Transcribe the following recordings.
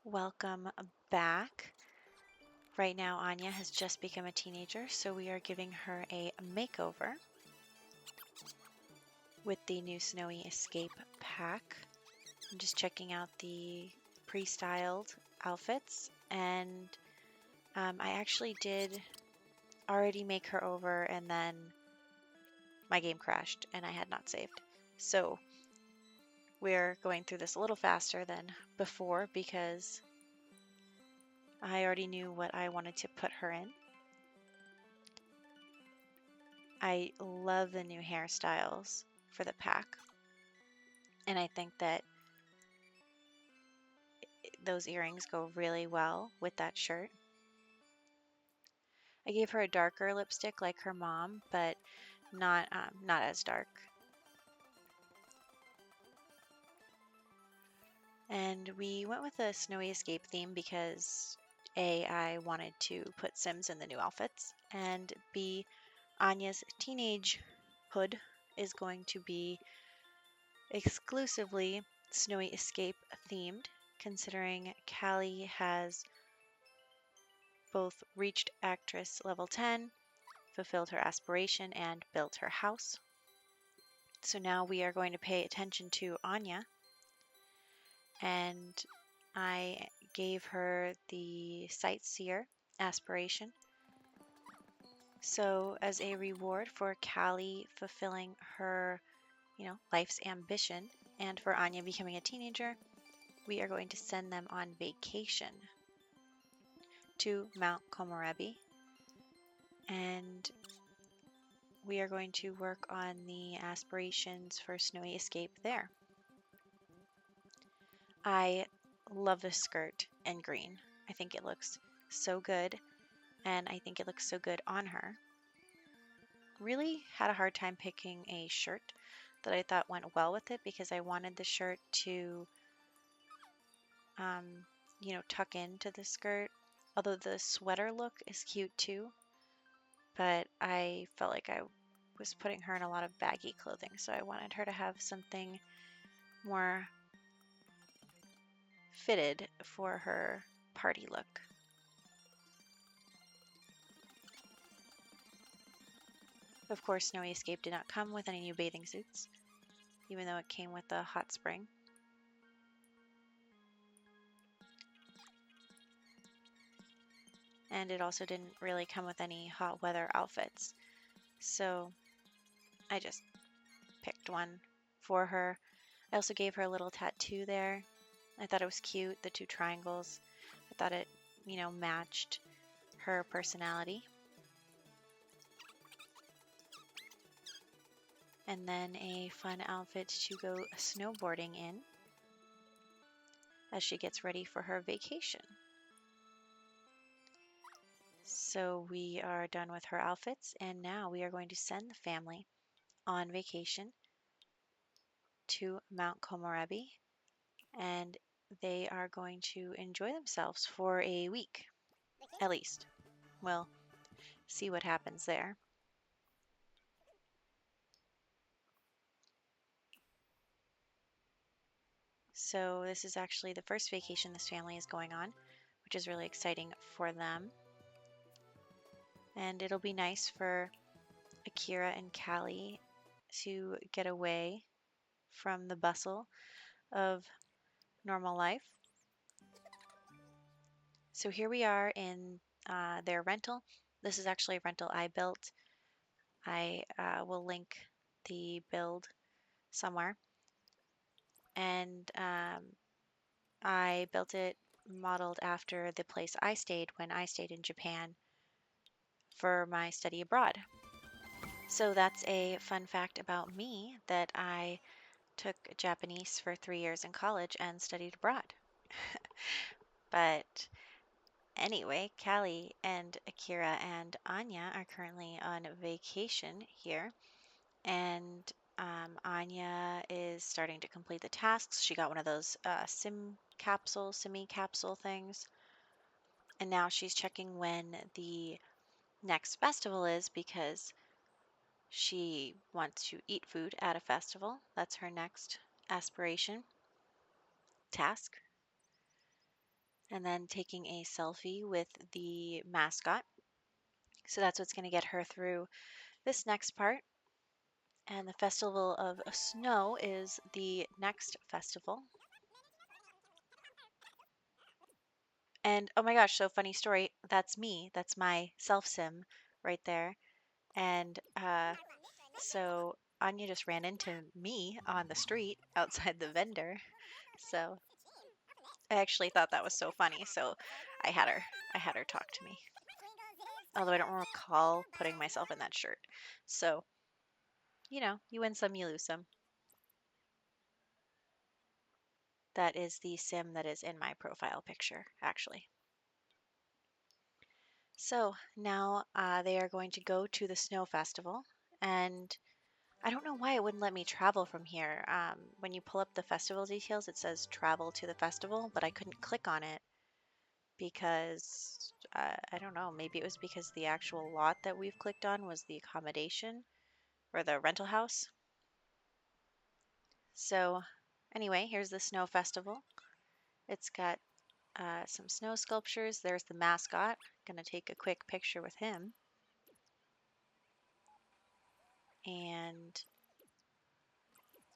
Welcome back. Right now, Anya has just become a teenager, so we are giving her a makeover with the new Snowy Escape pack. I'm just checking out the pre-styled outfits, and I actually did already make her over, and then my game crashed, and I had not saved. So we're going through this a little faster than before because I already knew what I wanted to put her in. I love the new hairstyles for the pack, and I think that those earrings go really well with that shirt. I gave her a darker lipstick like her mom, but not as dark. And we went with a Snowy Escape theme because A, I wanted to put Sims in the new outfits, and B, Anya's teenage hood is going to be exclusively Snowy Escape themed, considering Callie has both reached actress level 10, fulfilled her aspiration, and built her house. So now we are going to pay attention to Anya, and I gave her the sightseer aspiration. So as a reward for Callie fulfilling her, life's ambition, and for Anya becoming a teenager, we are going to send them on vacation to Mount Komorebi, and we are going to work on the aspirations for Snowy Escape there. I love this skirt in green. I think it looks so good, and I think it looks so good on her. Really had a hard time picking a shirt that I thought went well with it because I wanted the shirt to, tuck into the skirt. Although the sweater look is cute too, but I felt like I was putting her in a lot of baggy clothing, so I wanted her to have something more fitted for her party look. Of course, Snowy Escape did not come with any new bathing suits, even though it came with a hot spring. And it also didn't really come with any hot weather outfits. So I just picked one for her. I also gave her a little tattoo there. I thought it was cute, the two triangles. I thought it, matched her personality. And then a fun outfit to go snowboarding in as she gets ready for her vacation. So we are done with her outfits, and now we are going to send the family on vacation to Mount Komorebi, and they are going to enjoy themselves for a week, at least. We'll see what happens there. So this is actually the first vacation this family is going on, which is really exciting for them. And it'll be nice for Akira and Callie to get away from the bustle of normal life. So here we are in their rental. This is actually a rental I built. I will link the build somewhere. And I built it modeled after the place I stayed when I stayed in Japan for my study abroad. So that's a fun fact about me that I took Japanese for 3 years in college and studied abroad. But anyway, Callie and Akira and Anya are currently on vacation here, and Anya is starting to complete the tasks. She got one of those semi capsule things, and now she's checking when the next festival is because she wants to eat food at a festival. That's her next aspiration task. and then taking a selfie with the mascot. So that's what's going to get her through this next part. And the Festival of Snow is the next festival. And oh my gosh, so funny story. That's me. That's my self sim right there. And so Anya just ran into me on the street outside the vendor. So I actually thought that was so funny. So I had her I had her talk to me. Although I don't recall putting myself in that shirt. So, you win some, you lose some. That is the sim that is in my profile picture, actually. So now they are going to go to the snow festival, and I don't know why it wouldn't let me travel from here. When you pull up the festival details, it says travel to the festival, but I couldn't click on it because I don't know. Maybe it was because the actual lot that we've clicked on was the accommodation or the rental house. So, anyway, here's the snow festival. It's got some snow sculptures. There's the mascot. Gonna take a quick picture with him. And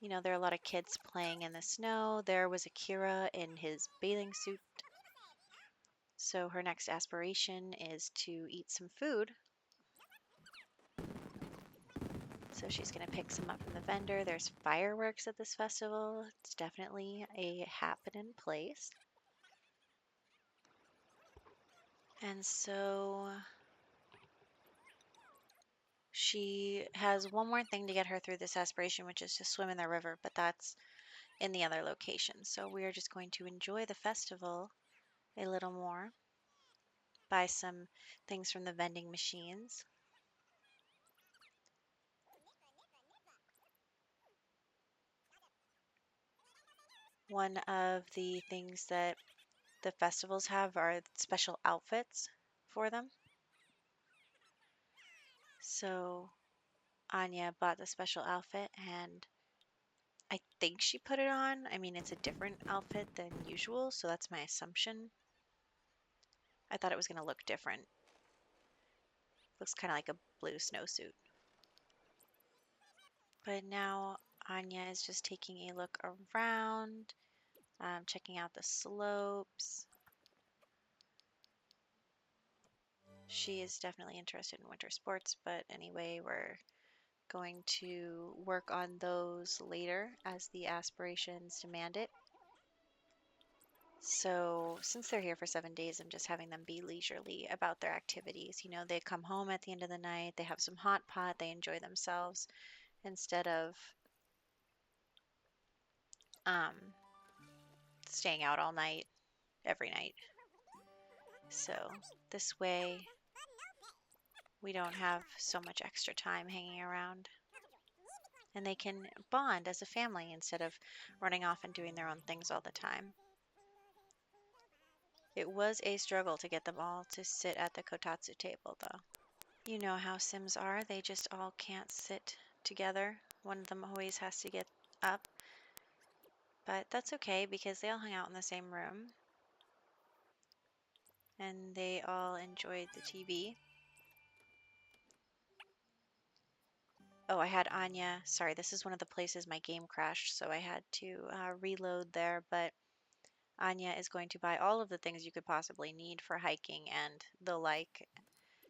there are a lot of kids playing in the snow. There was Akira in his bathing suit. So her next aspiration is to eat some food. So she's going to pick some up from the vendor. There's fireworks at this festival. It's definitely a happening place. And so she has one more thing to get her through this aspiration, which is to swim in the river, but that's in the other location. So we are just going to enjoy the festival a little more, buy some things from the vending machines. One of the things that the festivals have are special outfits for them. So Anya bought the special outfit and I think she put it on. I mean, it's a different outfit than usual, so that's my assumption. I thought it was going to look different. Looks kind of like a blue snowsuit. But now Anya is just taking a look around, checking out the slopes. She is definitely interested in winter sports, but anyway, we're going to work on those later as the aspirations demand it. So, since they're here for 7 days, I'm just having them be leisurely about their activities. They come home at the end of the night, they have some hot pot, they enjoy themselves instead of um, staying out all night, every night. So, this way, we don't have so much extra time hanging around. And they can bond as a family instead of running off and doing their own things all the time. It was a struggle to get them all to sit at the kotatsu table, though. You know how Sims are, they just all can't sit together. One of them always has to get up. But that's okay because they all hung out in the same room and they all enjoyed the TV. Oh, I had Anya. Sorry, this is one of the places my game crashed, so I had to reload there. But Anya is going to buy all of the things you could possibly need for hiking and the like,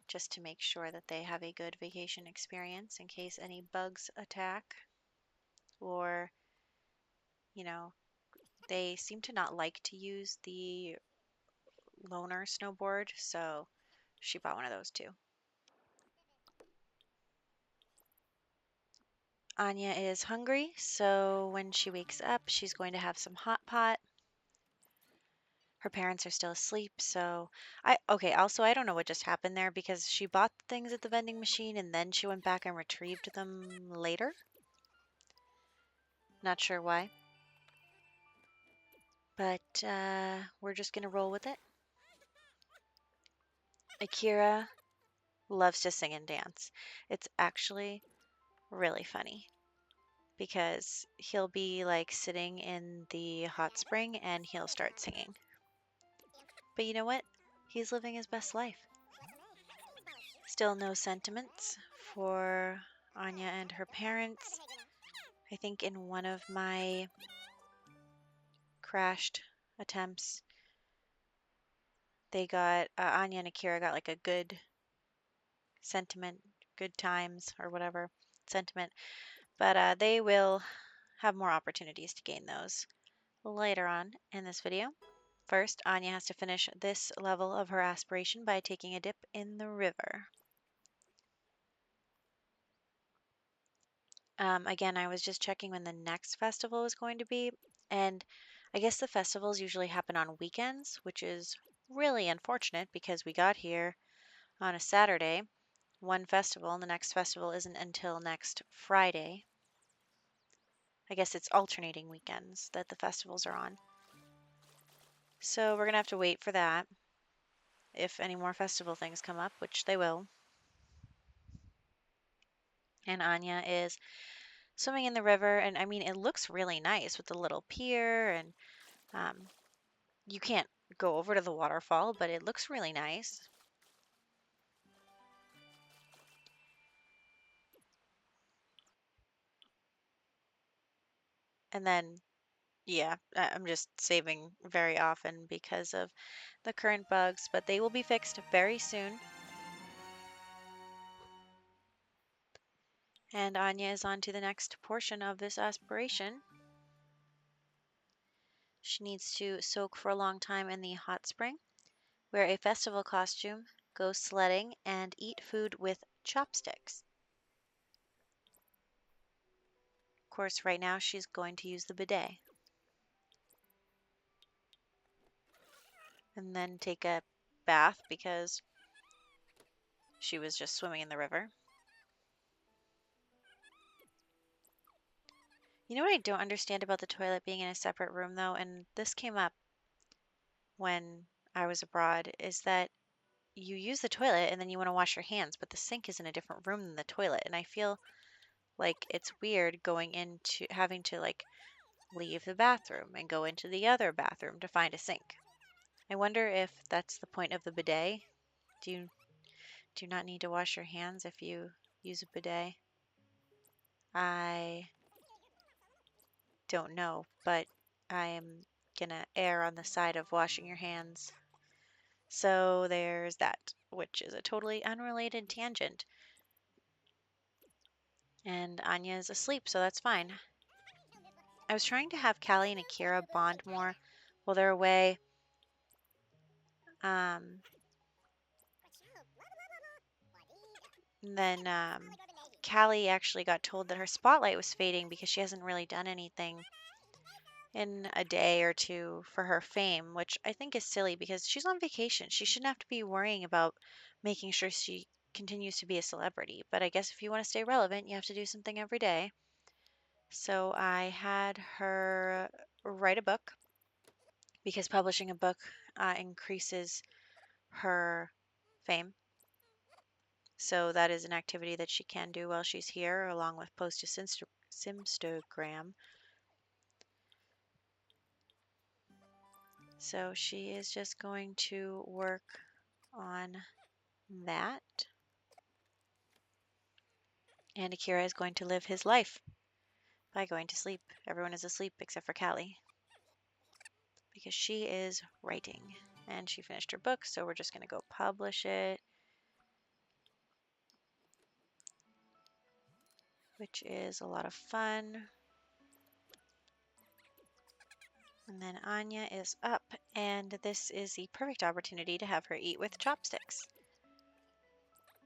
just to make sure that they have a good vacation experience in case any bugs attack or, you know, they seem to not like to use the loaner snowboard, so she bought one of those too. Anya is hungry, so when she wakes up, she's going to have some hot pot. Her parents are still asleep, so okay, also I don't know what just happened there because she bought the things at the vending machine and then she went back and retrieved them later. Not sure why. But we're just gonna roll with it. Akira loves to sing and dance. It's actually really funny because he'll be like sitting in the hot spring and he'll start singing. But you know what? He's living his best life. Still no sentiments for Anya and her parents. I think in one of my crashed attempts, they got Anya and Akira got like a good sentiment, good times or whatever sentiment, but they will have more opportunities to gain those later on in this video. First, Anya has to finish this level of her aspiration by taking a dip in the river. Again, I was just checking when the next festival is going to be, and I guess the festivals usually happen on weekends, which is really unfortunate because we got here on a Saturday, one festival, and the next festival isn't until next Friday. I guess it's alternating weekends that the festivals are on. So we're going to have to wait for that if any more festival things come up, which they will. And Anya is swimming in the river, and I mean, it looks really nice with the little pier, and um, you can't go over to the waterfall, but it looks really nice. And then, yeah, I'm just saving very often because of the current bugs, but they will be fixed very soon. And Anya is on to the next portion of this aspiration. She needs to soak for a long time in the hot spring, wear a festival costume, go sledding, and eat food with chopsticks. Of course, right now she's going to use the bidet. And then take a bath because she was just swimming in the river. You know what I don't understand about the toilet being in a separate room, though, and this came up when I was abroad, is that you use the toilet and then you want to wash your hands, but the sink is in a different room than the toilet. And I feel like it's weird going into having to like leave the bathroom and go into the other bathroom to find a sink. I wonder if that's the point of the bidet. Do you do not need to wash your hands if you use a bidet? I don't know, but I am gonna err on the side of washing your hands. So there's that, which is a totally unrelated tangent. And Anya's asleep, so that's fine. I was trying to have Callie and Akira bond more while they're away. Um, and then Callie actually got told that her spotlight was fading because she hasn't really done anything in a day or two for her fame, which I think is silly because she's on vacation. She shouldn't have to be worrying about making sure she continues to be a celebrity. But I guess if you want to stay relevant, you have to do something every day. So I had her write a book because publishing a book increases her fame. So that is an activity that she can do while she's here, along with post to Simstagram. So she is just going to work on that. And Akira is going to live his life by going to sleep. Everyone is asleep except for Callie because she is writing. And she finished her book, so we're just going to go publish it, which is a lot of fun. And then Anya is up, and this is the perfect opportunity to have her eat with chopsticks.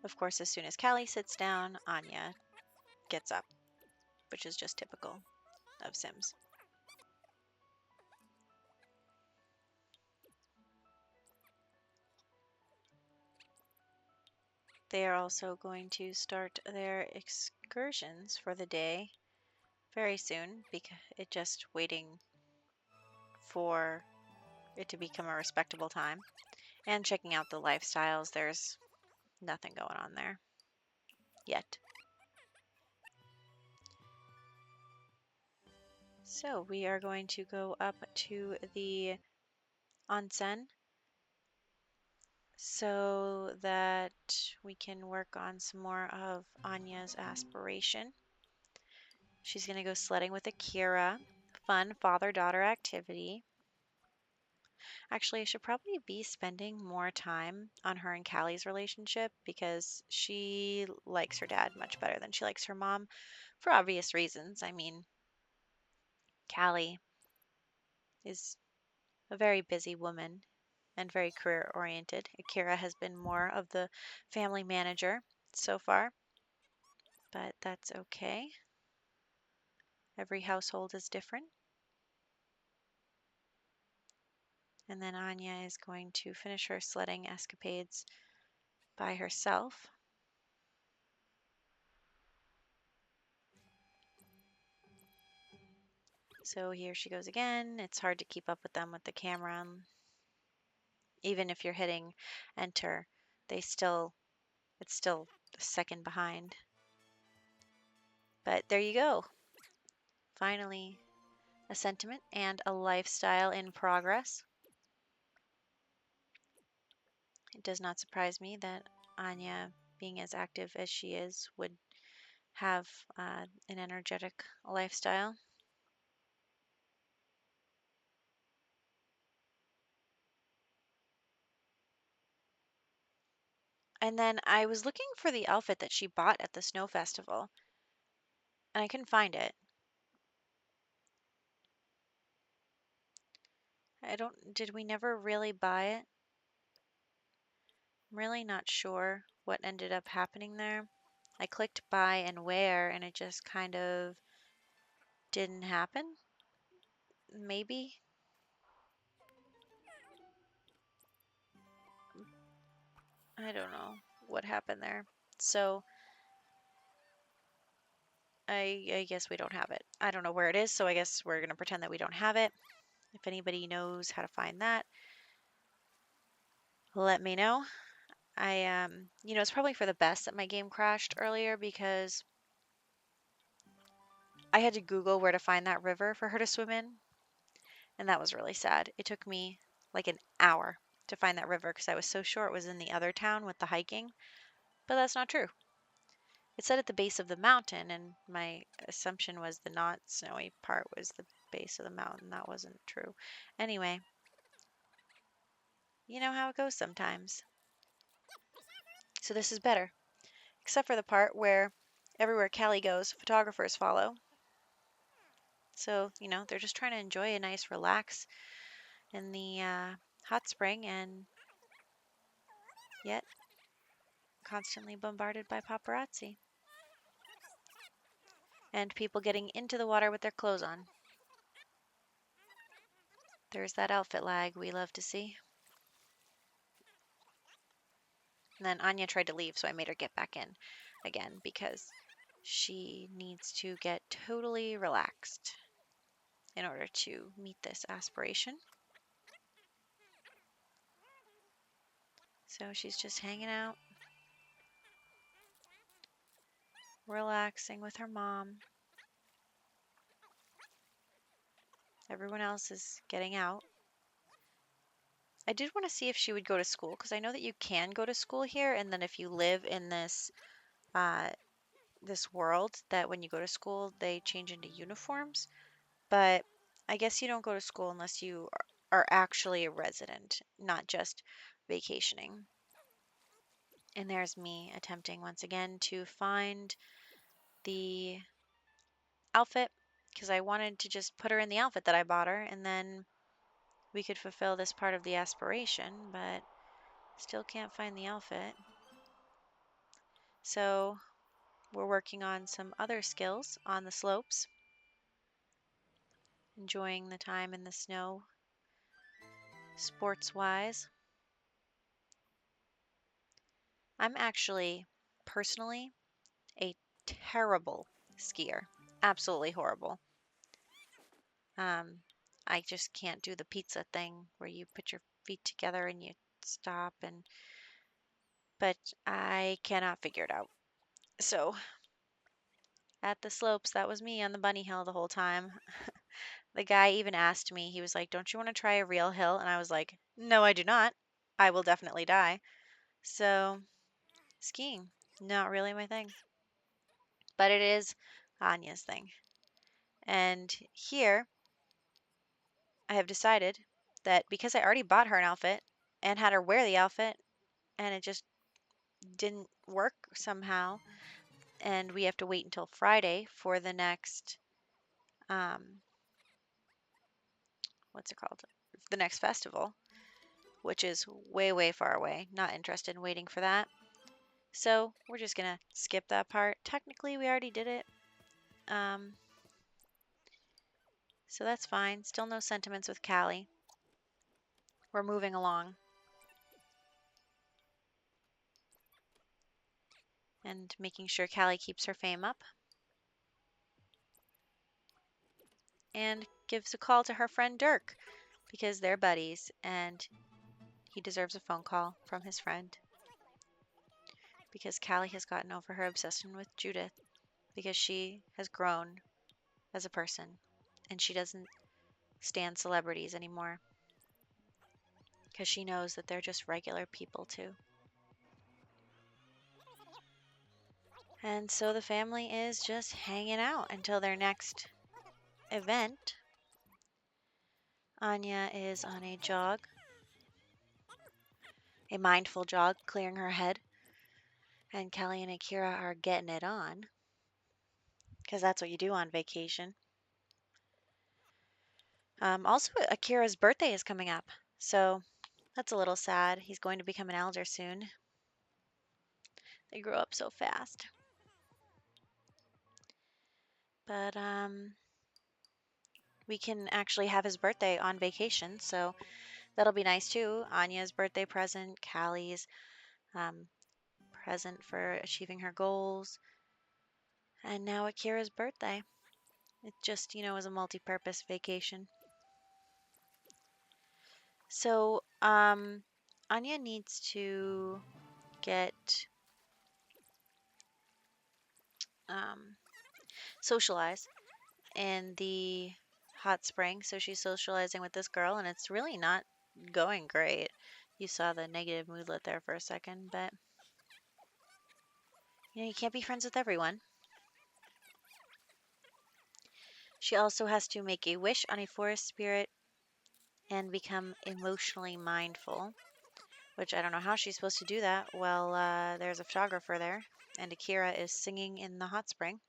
Of course, as soon as Callie sits down, Anya gets up, which is just typical of Sims. They are also going to start their excursions for the day very soon because it just waiting for it to become a respectable time and checking out the lifestyles. There's nothing going on there yet. So we are going to go up to the onsen so that we can work on some more of Anya's aspiration. She's going to go sledding with Akira. Fun father-daughter activity. Actually, I should probably be spending more time on her and Callie's relationship because she likes her dad much better than she likes her mom for obvious reasons. I mean, Callie is a very busy woman and very career oriented. Akira has been more of the family manager so far, but that's okay. Every household is different. And then Anya is going to finish her sledding escapades by herself. So here she goes again. It's hard to keep up with them with the camera. Even if you're hitting enter, it's still a second behind. But there you go. Finally, a sentiment and a lifestyle in progress. It does not surprise me that Anya, being as active as she is, would have an energetic lifestyle. And then I was looking for the outfit that she bought at the snow festival, and I couldn't find it. Did we never really buy it? I'm really not sure what ended up happening there. I clicked buy and wear, and it just kind of didn't happen. Maybe. I don't know what happened there. So I guess we don't have it. I don't know where it is, so I guess we're going to pretend that we don't have it. If anybody knows how to find that, let me know. It's probably for the best that my game crashed earlier because I had to Google where to find that river for her to swim in, and that was really sad. It took me like an hour to find that river because I was so sure it was in the other town with the hiking, but that's not true. It said at the base of the mountain, and my assumption was the not snowy part was the base of the mountain. That wasn't true. Anyway, you know how it goes sometimes. So this is better, except for the part where everywhere Callie goes, photographers follow. So, they're just trying to enjoy a nice relax in the hot spring and yet constantly bombarded by paparazzi and people getting into the water with their clothes on. There's that outfit lag we love to see. And then Anya tried to leave, so I made her get back in again because she needs to get totally relaxed in order to meet this aspiration. So she's just hanging out, relaxing with her mom. Everyone else is getting out. I did want to see if she would go to school because I know that you can go to school here, and then if you live in uh, this world, that when you go to school they change into uniforms. But I guess you don't go to school unless you are actually a resident, not just vacationing. And there's me attempting once again to find the outfit because I wanted to just put her in the outfit that I bought her and then we could fulfill this part of the aspiration, but still can't find the outfit. So we're working on some other skills on the slopes, enjoying the time in the snow sports wise. I'm actually personally a terrible skier. Absolutely horrible. Um, I just can't do the pizza thing where you put your feet together and you stop but I cannot figure it out. So at the slopes, that was me on the bunny hill the whole time. The guy even asked me, he was like, "Don't you want to try a real hill?" And I was like, "No, I do not." I will definitely die. So, skiing, not really my thing. But it is Anya's thing. And here, I have decided that because I already bought her an outfit and had her wear the outfit, and it just didn't work somehow, and we have to wait until Friday for the next, um, what's it called? The next festival, which is way, way far away. Not interested in waiting for that. So we're just gonna skip that part. Technically, we already did it. Um, so that's fine. Still no sentiments with Callie. We're moving along and making sure Callie keeps her fame up and gives a call to her friend Dirk because they're buddies and he deserves a phone call from his friend because Callie has gotten over her obsession with Judith because she has grown as a person and she doesn't stand celebrities anymore because she knows that they're just regular people too. And so the family is just hanging out until their next event. Anya is on a jog, a mindful jog, clearing her head, and Kelly and Akira are getting it on because that's what you do on vacation. Also, Akira's birthday is coming up, so that's a little sad. He's going to become an elder soon. They grow up so fast. But we can actually have his birthday on vacation, so that'll be nice too. Anya's birthday present, Callie's um, present for achieving her goals, and now Akira's birthday. It just, is a multi-purpose vacation. So, Anya needs to get um, socialize in the hot spring. So she's socializing with this girl, and it's really not going great. You saw the negative moodlet there for a second, but you can't be friends with everyone. She also has to make a wish on a forest spirit and become emotionally mindful, which I don't know how she's supposed to do that. Well, there's a photographer there, and Akira is singing in the hot spring.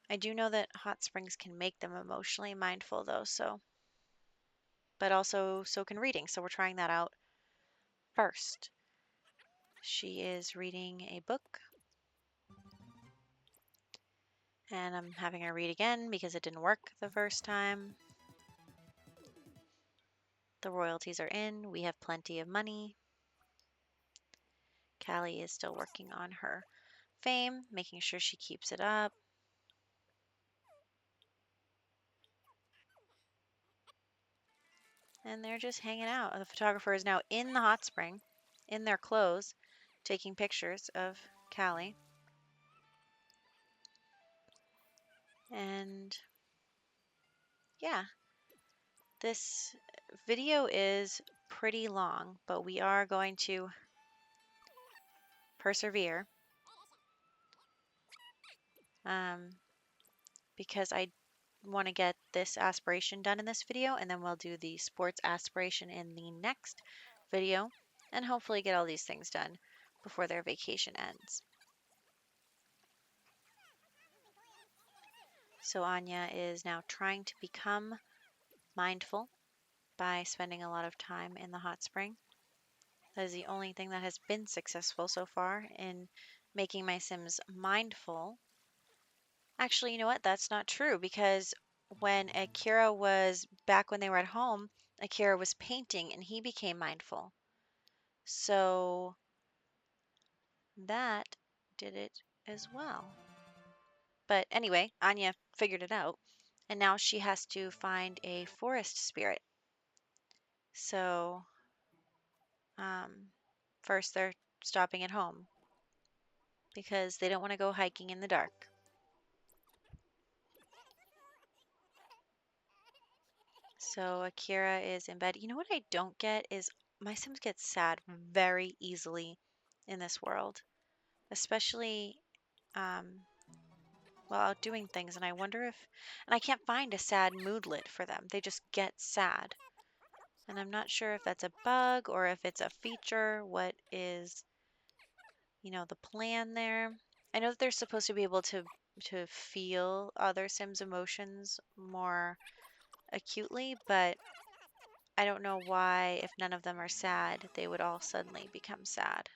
I do know that hot springs can make them emotionally mindful, though, but also so can reading. So we're trying that out first. She is reading a book, and I'm having her read again because it didn't work the first time. The royalties are in. We have plenty of money. Callie is still working on her fame, making sure she keeps it up. And they're just hanging out. The photographer is now in the hot spring, in their clothes, taking pictures of Callie. And yeah, this video is pretty long, but we are going to persevere um, because I want to get this aspiration done in this video, and then we'll do the sports aspiration in the next video, and hopefully get all these things done before their vacation ends. So Anya is now trying to become mindful by spending a lot of time in the hot spring. That is the only thing that has been successful so far in making my Sims mindful. Actually, you know what? That's not true because when Akira was back when they were at home, Akira was painting and he became mindful. So that did it as well. But anyway, Anya figured it out and now she has to find a forest spirit. So first they're stopping at home because they don't want to go hiking in the dark. So Akira is in bed. You know what I don't get is my Sims get sad very easily in this world, especially um, while out doing things. And I wonder if, and I can't find a sad moodlet for them. They just get sad. And I'm not sure if that's a bug or if it's a feature. What is, the plan there? I know that they're supposed to be able to feel other Sims' emotions more acutely, but I don't know why, if none of them are sad, they would all suddenly become sad.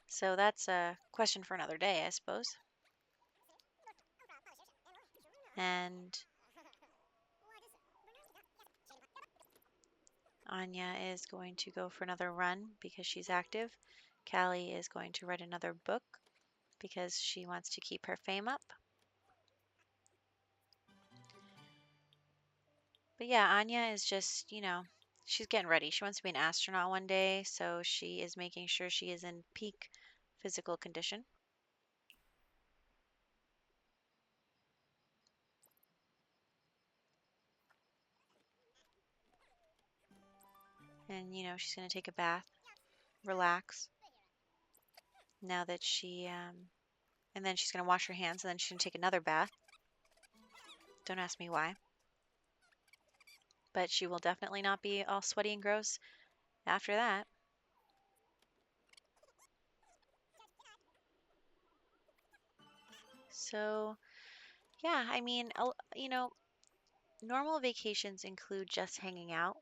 So that's a question for another day, I suppose. And Anya is going to go for another run because she's active. Callie is going to write another book because she wants to keep her fame up. But yeah, Anya is just, she's getting ready. She wants to be an astronaut one day, so she is making sure she is in peak physical condition. And, she's going to take a bath, relax, now that and then she's going to wash her hands, and then she's going to take another bath. Don't ask me why. But she will definitely not be all sweaty and gross after that. So, yeah, I mean, normal vacations include just hanging out.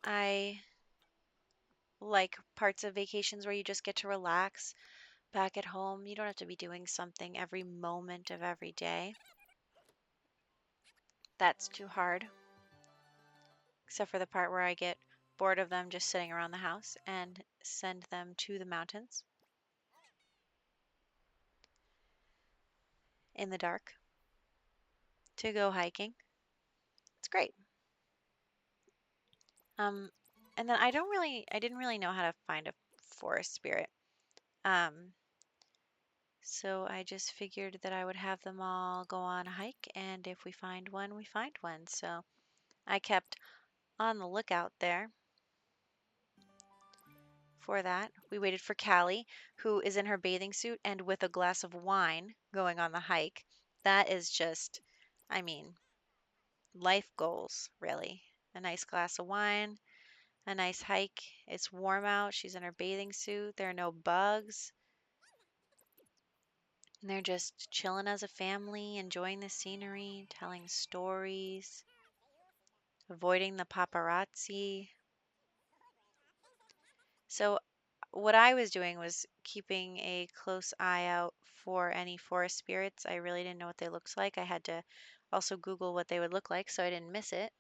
I like parts of vacations where you just get to relax back at home. You don't have to be doing something every moment of every day. That's too hard, except for the part where I get bored of them just sitting around the house and send them to the mountains in the dark to go hiking. It's great. Um, and then I didn't really know how to find a forest spirit. Um, so I just figured that I would have them all go on a hike, and if we find one, we find one. So I kept on the lookout there for that. We waited for Callie, who is in her bathing suit and with a glass of wine going on the hike. That is just, I mean, life goals, really. A nice glass of wine, a nice hike. It's warm out. She's in her bathing suit. There are no bugs. And they're just chilling as a family, enjoying the scenery, telling stories, avoiding the paparazzi. So, what I was doing was keeping a close eye out for any forest spirits. I really didn't know what they looked like. I had to also Google what they would look like so I didn't miss it.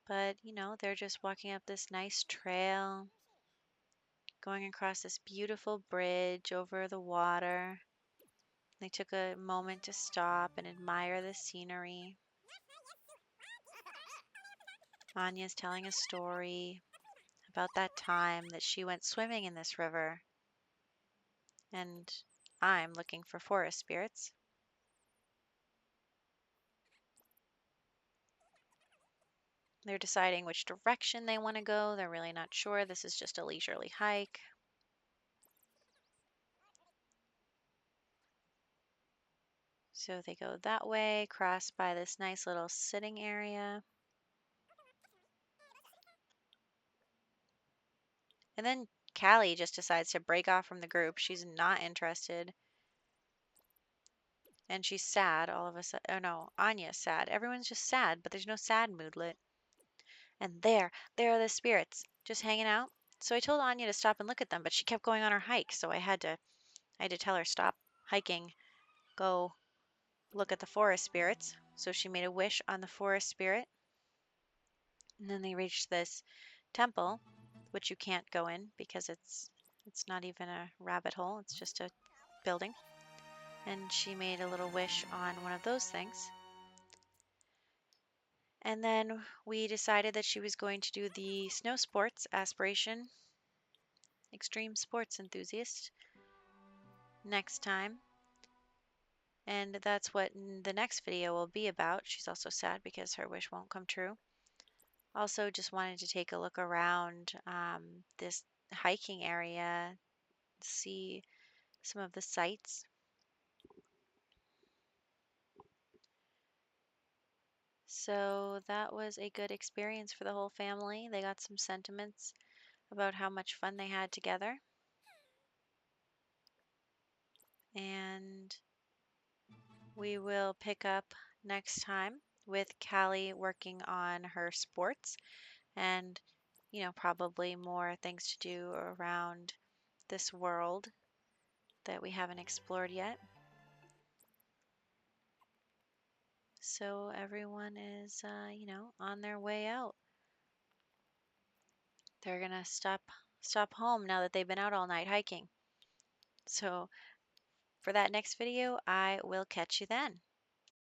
But, they're just walking up this nice trail, going across this beautiful bridge over the water. They took a moment to stop and admire the scenery. Anya's telling a story about that time that she went swimming in this river, and I'm looking for forest spirits. They're deciding which direction they want to go. They're really not sure. This is just a leisurely hike. So they go that way, cross by this nice little sitting area. And then Callie just decides to break off from the group. She's not interested. And she's sad all of a sudden. Oh no, Anya's sad. Everyone's just sad, but there's no sad moodlet. And there are the spirits, just hanging out. So I told Anya to stop and look at them, but she kept going on her hike, so I had to tell her stop hiking, go look at the forest spirits. So she made a wish on the forest spirit. And then they reached this temple, which you can't go in because it's not even a rabbit hole, it's just a building. And she made a little wish on one of those things. And then we decided that she was going to do the snow sports aspiration, extreme sports enthusiast, next time. And that's what the next video will be about. She's also sad because her wish won't come true. Also, just wanted to take a look around this hiking area, see some of the sights. So that was a good experience for the whole family. They got some sentiments about how much fun they had together. And we will pick up next time with Callie working on her sports and, probably more things to do around this world that we haven't explored yet. So everyone is, on their way out. They're gonna stop home now that they've been out all night hiking. So for that next video, I will catch you then.